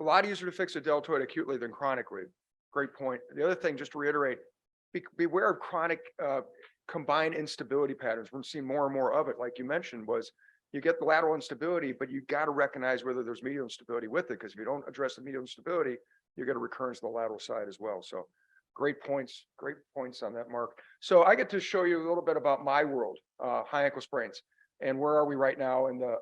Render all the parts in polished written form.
A lot easier to fix a deltoid acutely than chronically. Great point. The other thing, just to reiterate, beware of chronic combined instability patterns. We're seeing more and more of it. Like you mentioned, was you get the lateral instability, but you got to recognize whether there's medial instability with it, because if you don't address the medial instability, you get a recurrence to the lateral side as well. So great points on that, Mark. So I get to show you a little bit about my world, high ankle sprains, and where are we right now in the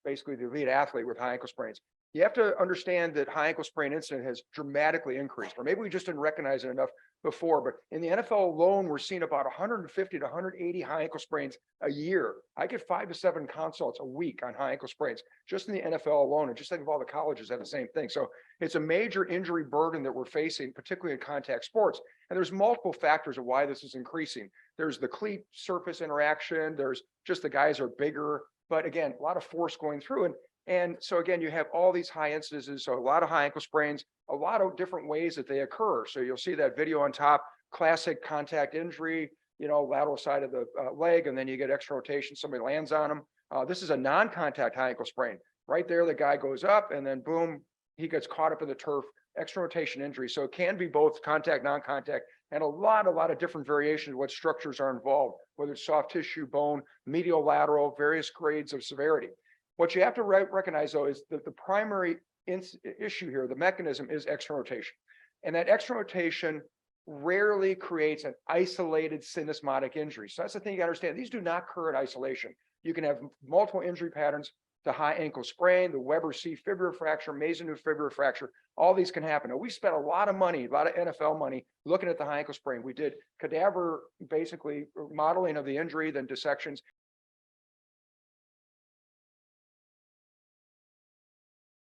basically the elite athlete with high ankle sprains. You have to understand that high ankle sprain incident has dramatically increased, or maybe we just didn't recognize it enough before, but in the NFL alone, we're seeing about 150 to 180 high ankle sprains a year. I get 5 to 7 consults a week on high ankle sprains just in the NFL alone. And just think of all the colleges have the same thing. So it's a major injury burden that we're facing, particularly in contact sports. And there's multiple factors of why this is increasing. There's the cleat surface interaction. There's just the guys are bigger, but again, a lot of force going through. And so again, you have all these high incidences, so a lot of high ankle sprains, a lot of different ways that they occur. So you'll see that video on top, classic contact injury, lateral side of the leg, and then you get extra rotation, somebody lands on them. This is a non-contact high ankle sprain. Right there, the guy goes up and then boom, he gets caught up in the turf, extra rotation injury. So it can be both contact, non-contact, and a lot of different variations of what structures are involved, whether it's soft tissue, bone, medial, lateral, various grades of severity. What you have to recognize, though, is that the primary issue here, the mechanism, is external rotation. And that external rotation rarely creates an isolated syndesmotic injury. So that's the thing you got to understand. These do not occur in isolation. You can have multiple injury patterns. The high ankle sprain, the Weber C fibular fracture, Mason-Newth fibular fracture, all these can happen. Now, we spent a lot of money, a lot of NFL money looking at the high ankle sprain. We did cadaver, basically modeling of the injury, then dissections.